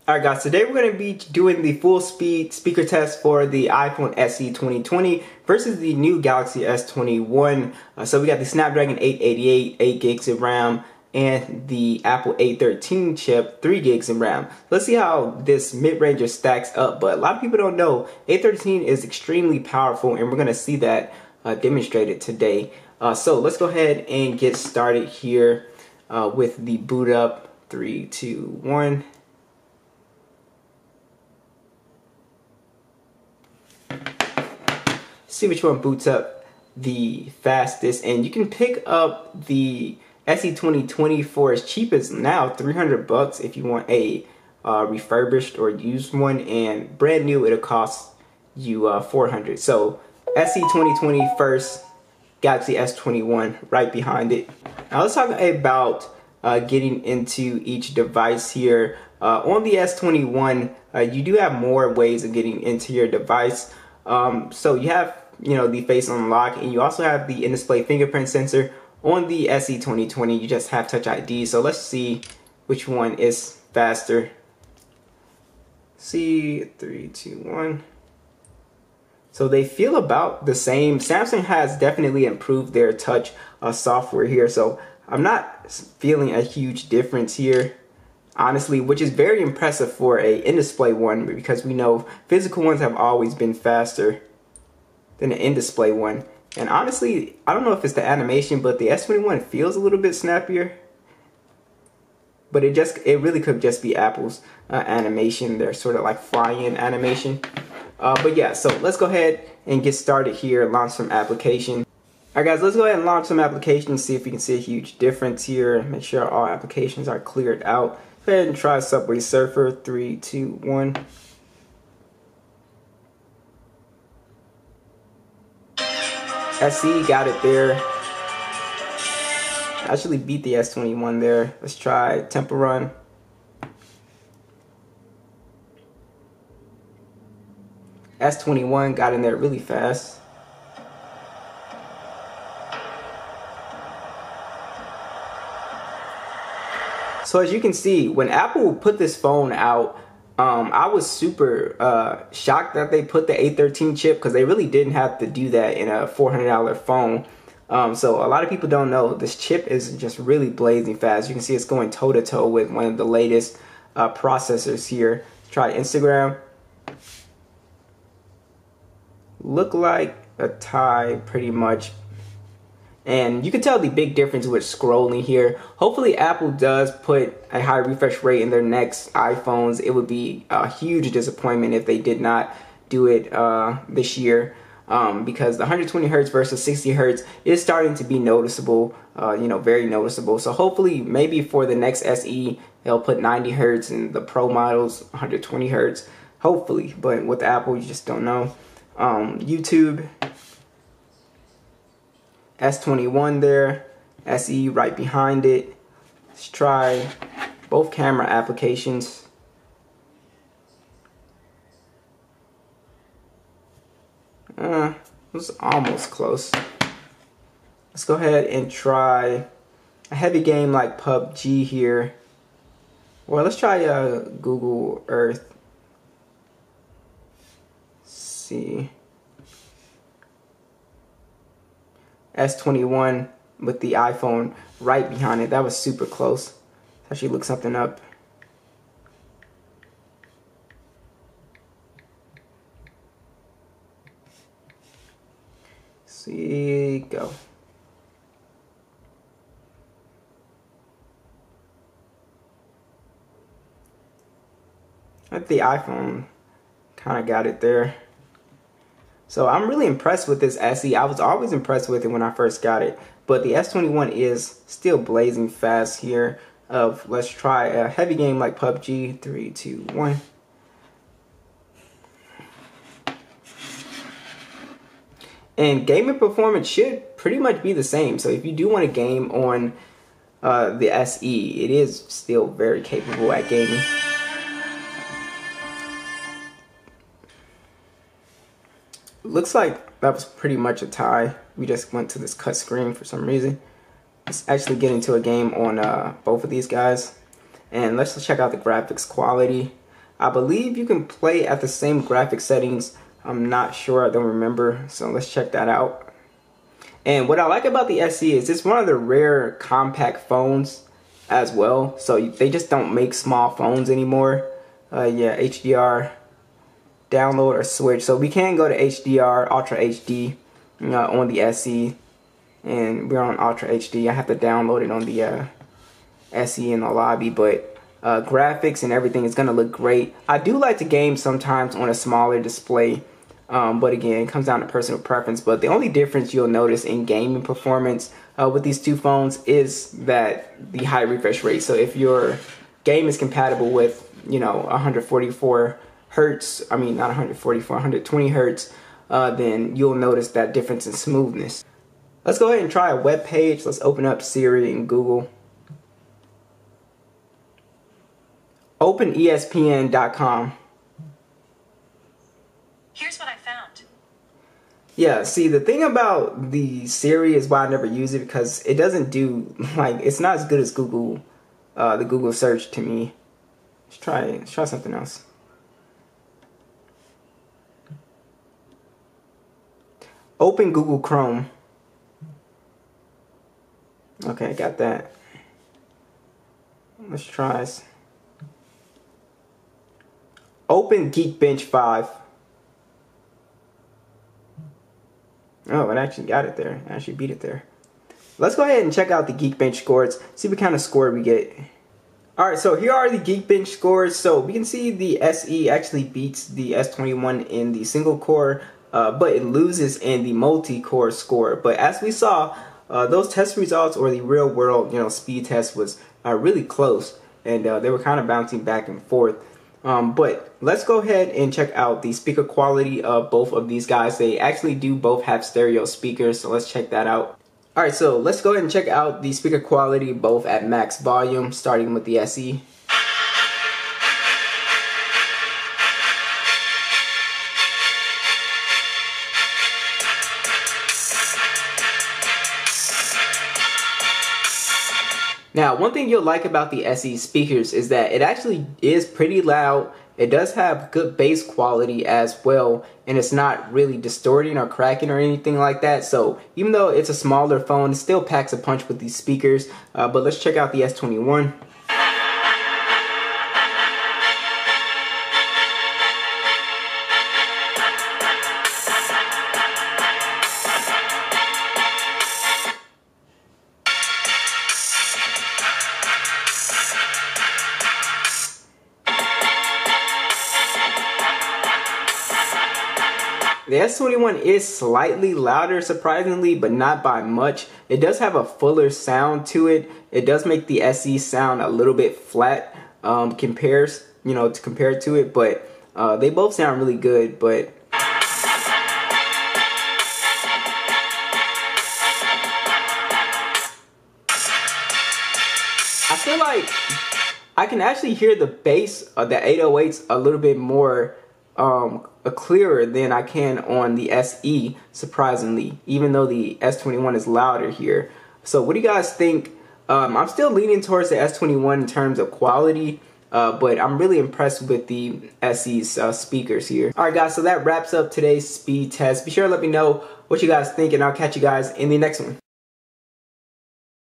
Alright guys, today we're going to be doing the full speed speaker test for the iPhone SE 2020 versus the new Galaxy S21. So we got the Snapdragon 888, 8 gigs of RAM, and the Apple A13 chip, 3 gigs of RAM. Let's see how this mid-ranger stacks up, but a lot of people don't know A13 is extremely powerful, and we're going to see that demonstrated today. So let's go ahead and get started here with the boot up. 3, 2, 1. See which one boots up the fastest, and you can pick up the SE 2020 for as cheap as now $300 if you want a refurbished or used one, and brand new it'll cost you $400. So SE 2020 first, Galaxy S21 right behind it. Now let's talk about getting into each device here. On the S21, you do have more ways of getting into your device. So you have, the face unlock, and you also have the in-display fingerprint sensor. On the SE 2020, you just have Touch ID. So let's see which one is faster. See, 3, 2, 1. So they feel about the same. Samsung has definitely improved their touch software here, so I'm not feeling a huge difference here, honestly, which is very impressive for a in-display one, because we know physical ones have always been faster than an in-display one. And honestly, I don't know if it's the animation, but the S21 feels a little bit snappier. But it really could just be Apple's animation. They're sort of like fly-in animation. But yeah, so let's go ahead and get started here, launch some application. Alright guys, let's go ahead and launch some applications, see if we can see a huge difference here. Make sure all applications are cleared out. Go ahead and try Subway Surfer. 3, 2, 1. SE got it there. Actually beat the S21 there. Let's try Temple Run. S21 got in there really fast. So as you can see, when Apple put this phone out, I was super shocked that they put the A13 chip, because they really didn't have to do that in a $400 phone. So a lot of people don't know this chip is just really blazing fast. You can see it's going toe-to-toe with one of the latest processors here. Try Instagram. Look like a tie pretty much. And you can tell the big difference with scrolling here. Hopefully Apple does put a high refresh rate in their next iPhones. It would be a huge disappointment if they did not do it this year, because the 120 Hz versus 60 Hz is starting to be noticeable, very noticeable. So hopefully maybe for the next SE, they'll put 90 Hz in the Pro models, 120 Hz, hopefully. But with Apple, you just don't know. YouTube. S21 there, SE right behind it. Let's try both camera applications. It was almost close. Let's go ahead and try a heavy game like PUBG here. Well, let's try Google Earth. Let's see. S21 with the iPhone right behind it. That was super close. Let's actually look something up. See, go. I think the iPhone kind of got it there. So I'm really impressed with this SE. I was always impressed with it when I first got it, but the S21 is still blazing fast here. Let's try a heavy game like PUBG. 3, 2, 1. And gaming performance should pretty much be the same. So if you do want to game on the SE, it is still very capable at gaming. Looks like that was pretty much a tie. We just went to this cut screen for some reason. Let's actually get into a game on both of these guys. And let's check out the graphics quality. I believe you can play at the same graphic settings. I'm not sure, I don't remember, so let's check that out. And what I like about the SE is it's one of the rare compact phones as well, so they just don't make small phones anymore. Yeah, HDR download or switch, so we can go to HDR Ultra HD on the SE, and we're on Ultra HD. I have to download it on the SE in the lobby, but graphics and everything is gonna look great. I do like to game sometimes on a smaller display, but again, it comes down to personal preference. But the only difference you'll notice in gaming performance with these two phones is that the high refresh rate. So if your game is compatible with 144 hertz, I mean not 144, 120 hertz, then you'll notice that difference in smoothness. Let's go ahead and try a web page. Let's open up Siri and Google. Open ESPN.com. Here's what I found. Yeah, see, the thing about the Siri is why I never use it, because it doesn't do, it's not as good as Google, the Google search to me. Let's try something else. Open Google Chrome. Okay, got that. Let's try. Open Geekbench 5. Oh, it actually got it there. I actually beat it there. Let's go ahead and check out the Geekbench scores. See what kind of score we get. Alright, so here are the Geekbench scores. So we can see the SE actually beats the S21 in the single core, but it loses in the multi-core score. But as we saw, those test results, or the real world speed test, was really close, and they were kind of bouncing back and forth. But let's go ahead and check out the speaker quality of both of these guys. They actually do both have stereo speakers, so let's check that out. Alright, so let's go ahead and check out the speaker quality both at max volume, starting with the SE. Now, one thing you'll like about the SE speakers is that it actually is pretty loud. It does have good bass quality as well, and it's not really distorting or cracking or anything like that. So even though it's a smaller phone, it still packs a punch with these speakers. But let's check out the S21. The S21 is slightly louder, surprisingly, but not by much. It does have a fuller sound to it. It does make the SE sound a little bit flat compared to it, but they both sound really good. But I feel like I can actually hear the bass of the 808s a little bit more clearer than I can on the SE, surprisingly, even though the S21 is louder here. So what do you guys think? I'm still leaning towards the S21 in terms of quality, but I'm really impressed with the SE's speakers here. Alright guys, so that wraps up today's speed test. Be sure to let me know what you guys think, and I'll catch you guys in the next one.